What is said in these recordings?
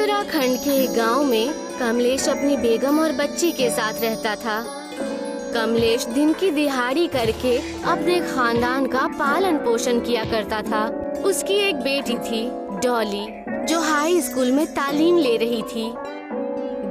उत्तराखंड के एक गांव में कमलेश अपनी बेगम और बच्ची के साथ रहता था। कमलेश दिन की दिहाड़ी करके अपने खानदान का पालन पोषण किया करता था। उसकी एक बेटी थी डॉली, जो हाई स्कूल में तालीम ले रही थी।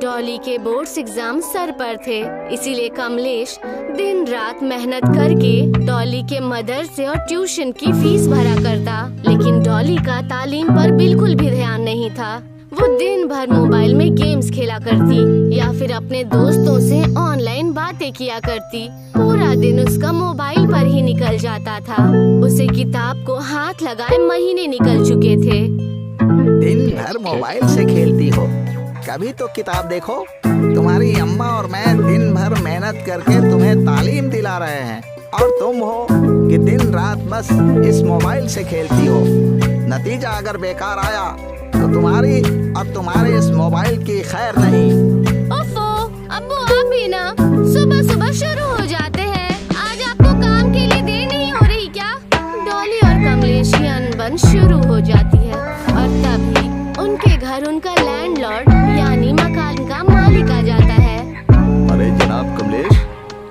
डॉली के बोर्ड्स एग्जाम सर पर थे, इसीलिए कमलेश दिन रात मेहनत करके डॉली के मदरसे और ट्यूशन की फीस भरा करता। लेकिन डॉली का तालीम पर बिल्कुल भी ध्यान नहीं था। वो दिन भर मोबाइल में गेम्स खेला करती या फिर अपने दोस्तों से ऑनलाइन बातें किया करती। पूरा दिन उसका मोबाइल पर ही निकल जाता था। उसे किताब को हाथ लगाए महीने निकल चुके थे। दिन भर मोबाइल से खेलती हो, कभी तो किताब देखो। तुम्हारी अम्मा और मैं दिन भर मेहनत करके तुम्हें तालीम दिला रहे हैं और तुम हो कि दिन रात बस इस मोबाइल से खेलती हो। नतीजा अगर बेकार आया तो तुम्हारी और तुम्हारे इस मोबाइल की खैर नहीं। ओफो, अब्बू आप भी ना सुबह सुबह शुरू हो जाते हैं। आज आपको काम के लिए देर नहीं हो रही क्या? डॉली और कमलेश की अनबन शुरू हो जाती है और तभी उनके घर उनका लैंडलॉर्ड यानी मकान का मालिक आ जाता है। अरे जनाब कमलेश,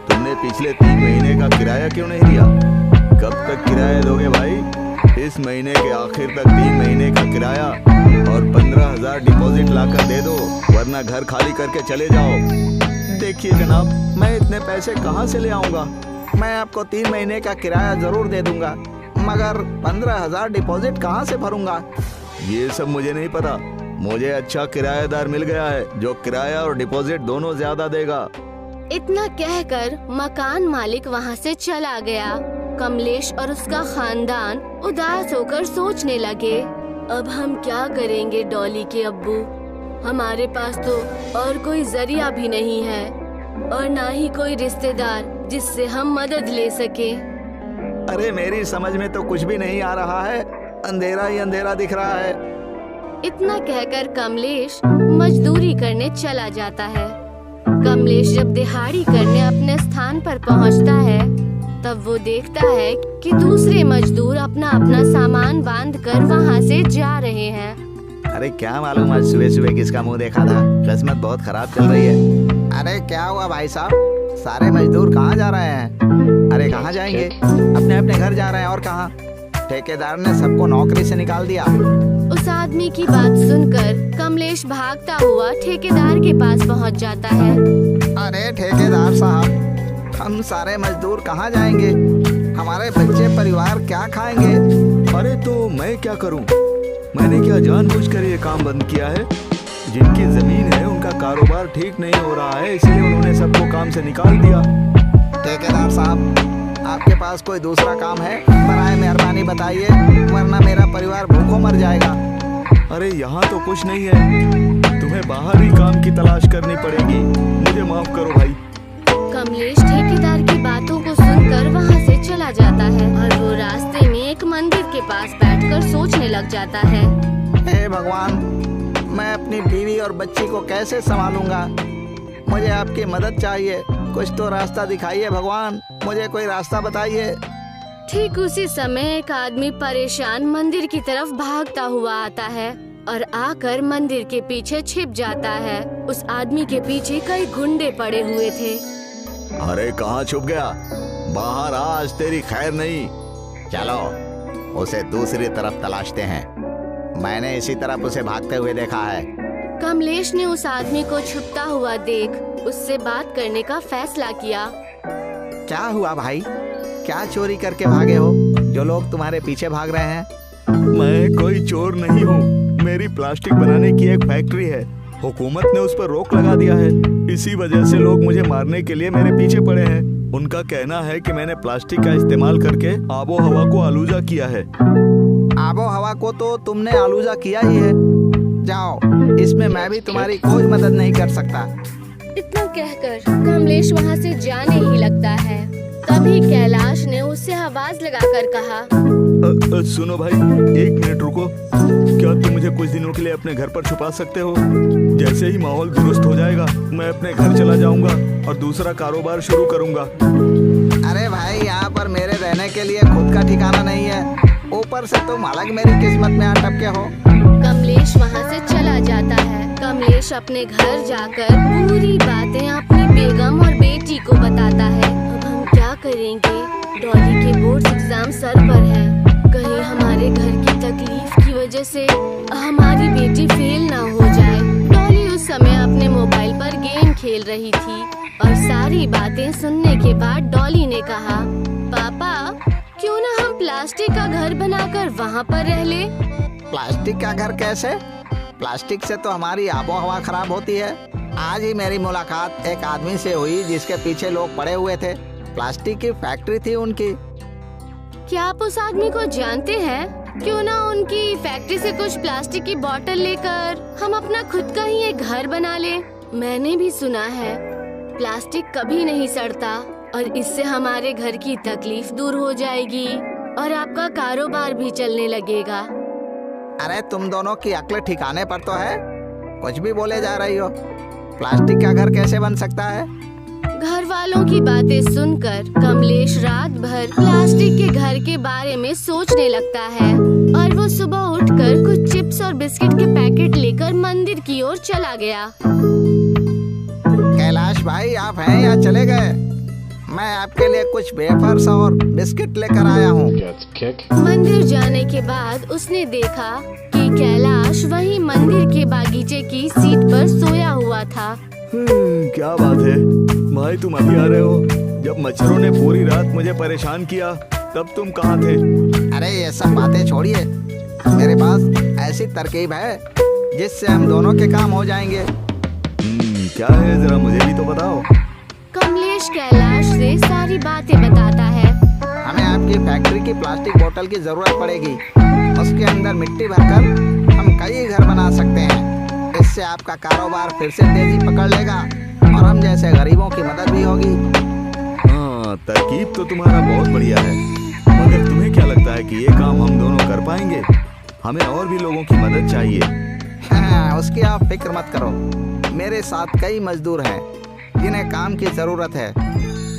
तुमने पिछले 3 महीने का किराया क्यों नहीं दिया? कब तक किराया दोगे भाई? इस महीने के आखिर तक 3 महीने का किराया और 15,000 डिपॉजिट लाकर दे दो, वरना घर खाली करके चले जाओ। देखिए जनाब, मैं इतने पैसे कहाँ से ले आऊँगा? मैं आपको 3 महीने का किराया जरूर दे दूंगा, मगर 15,000 डिपॉजिट कहाँ से भरूंगा? ये सब मुझे नहीं पता। मुझे अच्छा किराएदार मिल गया है जो किराया और डिपॉजिट दोनों ज्यादा देगा। इतना कहकर मकान मालिक वहाँ से चला गया। कमलेश और उसका खानदान उदास होकर सोचने लगे, अब हम क्या करेंगे डॉली के अब्बू? हमारे पास तो और कोई जरिया भी नहीं है और ना ही कोई रिश्तेदार जिससे हम मदद ले सके। अरे मेरी समझ में तो कुछ भी नहीं आ रहा है, अंधेरा ही अंधेरा दिख रहा है। इतना कहकर कमलेश मजदूरी करने चला जाता है। कमलेश जब दिहाड़ी करने अपने स्थान पर पहुंचता है, तब वो देखता है कि दूसरे मजदूर अपना अपना सामान बांधकर वहां से जा रहे हैं। अरे क्या मालूम आज सुबह सुबह किसका मुंह देखा था, किस्मत बहुत खराब चल रही है। अरे क्या हुआ भाई साहब, सारे मजदूर कहाँ जा रहे हैं? अरे कहाँ जाएंगे? अपने अपने घर जा रहे हैं। और कहाँ? ठेकेदार ने सबको नौकरी से निकाल दिया। उस आदमी की बात सुनकर कमलेश भागता हुआ ठेकेदार के पास पहुंच जाता है। अरे ठेकेदार साहब, हम सारे मजदूर कहाँ जाएंगे? हमारे बच्चे परिवार क्या खाएंगे? अरे तो मैं क्या करूं? मैंने क्या जानबूझकर ये काम बंद किया है? जिनकी जमीन है उनका कारोबार ठीक नहीं हो रहा है, इसलिए उन्होंने सबको काम से निकाल दिया। ठेकेदार साहब, आपके पास कोई दूसरा काम है? बराए मेहरबानी बताइए, वरना मेरा परिवार भूखों मर जाएगा। अरे यहाँ तो कुछ नहीं है, तुम्हें बाहर ही काम की तलाश करनी पड़ेगी। मुझे माफ करो भाई। कमलेश ठेकेदार की बातों को सुनकर वहाँ से चला जाता है और वो रास्ते में एक मंदिर के पास बैठकर सोचने लग जाता है, हे भगवान, मैं अपनी बीवी और बच्ची को कैसे संभालूंगा? मुझे आपकी मदद चाहिए, कुछ तो रास्ता दिखाइए भगवान, मुझे कोई रास्ता बताइए। ठीक उसी समय एक आदमी परेशान मंदिर की तरफ भागता हुआ आता है और आकर मंदिर के पीछे छिप जाता है। उस आदमी के पीछे कई गुंडे पड़े हुए थे। अरे कहाँ छुप गया? बाहर आ, आज तेरी खैर नहीं। चलो उसे दूसरी तरफ तलाशते हैं, मैंने इसी तरफ उसे भागते हुए देखा है। कमलेश ने उस आदमी को छुपता हुआ देख उससे बात करने का फैसला किया। क्या हुआ भाई, क्या चोरी करके भागे हो जो लोग तुम्हारे पीछे भाग रहे हैं? मैं कोई चोर नहीं हूँ, मेरी प्लास्टिक बनाने की एक फैक्ट्री है। हुकूमत ने उस पर रोक लगा दिया है, इसी वजह से लोग मुझे मारने के लिए मेरे पीछे पड़े हैं। उनका कहना है कि मैंने प्लास्टिक का इस्तेमाल करके आबो हवा को आलूजा किया है। आबो हवा को तो तुमने आलूजा किया ही है। जाओ, इसमें मैं भी तुम्हारी कोई मदद नहीं कर सकता। इतना कहकर कमलेश वहाँ से जाने ही लगता है। तभी कैलाश ने उससे आवाज लगाकर कहा, सुनो भाई, 1 मिनट रुको। क्या तुम मुझे कुछ दिनों के लिए अपने घर पर छुपा सकते हो? जैसे ही माहौल दुरुस्त हो जाएगा, मैं अपने घर चला जाऊंगा और दूसरा कारोबार शुरू करूंगा। अरे भाई, यहाँ पर मेरे रहने के लिए खुद का ठिकाना नहीं है, ऊपर से तुम अलग मेरी किस्मत में अटके हो। कमलेश वहाँ से चला जाता है कमलेश अपने घर जाकर पूरी बातें अपनी बेगम और बेटी को बताता है। अब हम क्या करेंगे? डॉली के बोर्ड एग्जाम सर पर है। कहीं हमारे घर की तकलीफ की वजह से हमारी बेटी फेल ना हो जाए। डॉली उस समय अपने मोबाइल पर गेम खेल रही थी और सारी बातें सुनने के बाद डॉली ने कहा, पापा क्यों ना हम प्लास्टिक का घर बनाकर वहाँ पर रह ले? प्लास्टिक का घर कैसे? प्लास्टिक से तो हमारी आबो हवा खराब होती है। आज ही मेरी मुलाकात एक आदमी से हुई जिसके पीछे लोग पड़े हुए थे। प्लास्टिक की फैक्ट्री थी उनकी। क्या आप उस आदमी को जानते हैं? क्यों ना उनकी फैक्ट्री से कुछ प्लास्टिक की बोतल लेकर हम अपना खुद का ही एक घर बना ले। मैंने भी सुना है प्लास्टिक कभी नहीं सड़ता और इससे हमारे घर की तकलीफ दूर हो जाएगी और आपका कारोबार भी चलने लगेगा। अरे तुम दोनों की अक्ल ठिकाने पर तो है, कुछ भी बोले जा रही हो। प्लास्टिक का घर कैसे बन सकता है? घर वालों की बातें सुनकर कमलेश रात भर प्लास्टिक के घर के बारे में सोचने लगता है और वो सुबह उठकर कुछ चिप्स और बिस्किट के पैकेट लेकर मंदिर की ओर चला गया। कैलाश भाई, आप हैं या चले गए? मैं आपके लिए कुछ वेफर्स और बिस्किट लेकर आया हूँ। मंदिर जाने के बाद उसने देखा कि कैलाश वहीं मंदिर के बागीचे की सीट पर सोया हुआ था। क्या बात है भाई, तुम अभी आ रहे हो? जब मच्छरों ने पूरी रात मुझे परेशान किया तब तुम कहाँ थे? अरे ये सब बातें छोड़िए, मेरे पास ऐसी तरकीब है जिससे हम दोनों के काम हो जाएंगे। क्या है, जरा मुझे भी तो बताओ। कमलेश कैलाश से सारी बातें बताता है। हमें आपकी फैक्ट्री की प्लास्टिक बोतल की जरूरत पड़ेगी। उसके अंदर मिट्टी भरकर हम कई घर बना सकते हैं। इससे आपका कारोबार फिर से तेजी पकड़ लेगा और हम जैसे गरीबों की मदद भी होगी। हाँ, तरकीब तो तुम्हारा बहुत बढ़िया है, मगर तुम्हें क्या लगता है कि ये काम हम दोनों कर पाएंगे? हमें और भी लोगों की मदद चाहिए। हाँ, उसकी आप फिक्र मत करो। मेरे साथ कई मजदूर हैं जिन्हें काम की जरूरत है।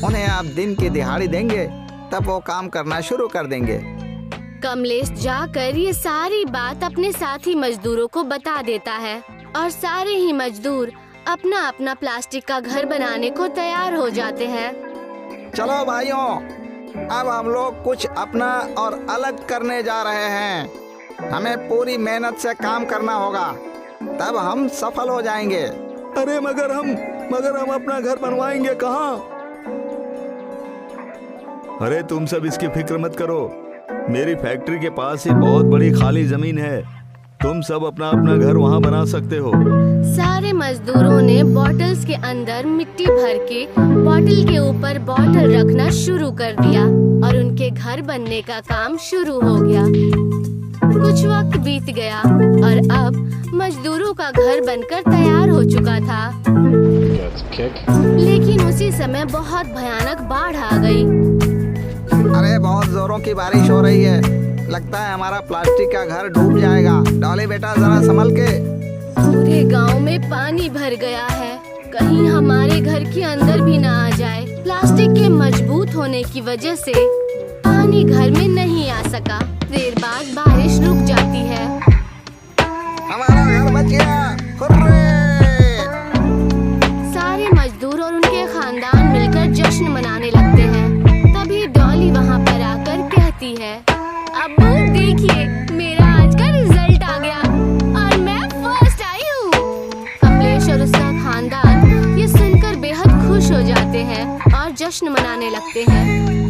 उन्हें आप दिन की दिहाड़ी देंगे तब वो काम करना शुरू कर देंगे। कमलेश जाकर ये सारी बात अपने साथी मजदूरों को बता देता है और सारे ही मजदूर अपना अपना प्लास्टिक का घर बनाने को तैयार हो जाते हैं। चलो भाइयों, अब हम लोग कुछ अपना और अलग करने जा रहे हैं। हमें पूरी मेहनत से काम करना होगा, तब हम सफल हो जाएंगे। अरे मगर हम अपना घर बनवाएंगे कहाँ? अरे तुम सब इसकी फिक्र मत करो, मेरी फैक्ट्री के पास ही बहुत बड़ी खाली जमीन है। तुम सब अपना अपना घर वहाँ बना सकते हो। सारे मजदूरों ने बॉटल्स के अंदर मिट्टी भर के बॉटल के ऊपर बॉटल रखना शुरू कर दिया और उनके घर बनने का काम शुरू हो गया। कुछ वक्त बीत गया और अब मजदूरों का घर बनकर तैयार हो चुका था। लेकिन उसी समय बहुत भयानक बाढ़ आ गई। अरे बहुत जोरों की बारिश हो रही है, लगता है हमारा प्लास्टिक का घर डूब जाएगा। डॉली बेटा जरा संभल के। पूरे गांव में पानी भर गया है, कहीं हमारे घर के अंदर भी ना आ जाए। प्लास्टिक के मजबूत होने की वजह से पानी घर में नहीं आ सका। देर बाद बारिश रुक जाती है। हमारा घर बच गया, हुर्रे! सारे मजदूर और उनके खानदान मिलकर जश्न मनाने लगते हैं। तभी डॉली वहाँ पर आकर कहती है, अब्बू देखिए, मेरा आज का रिजल्ट आ गया और मैं फर्स्ट आई हूँ। कमलेश और उसका खानदान ये सुनकर बेहद खुश हो जाते हैं और जश्न मनाने लगते हैं।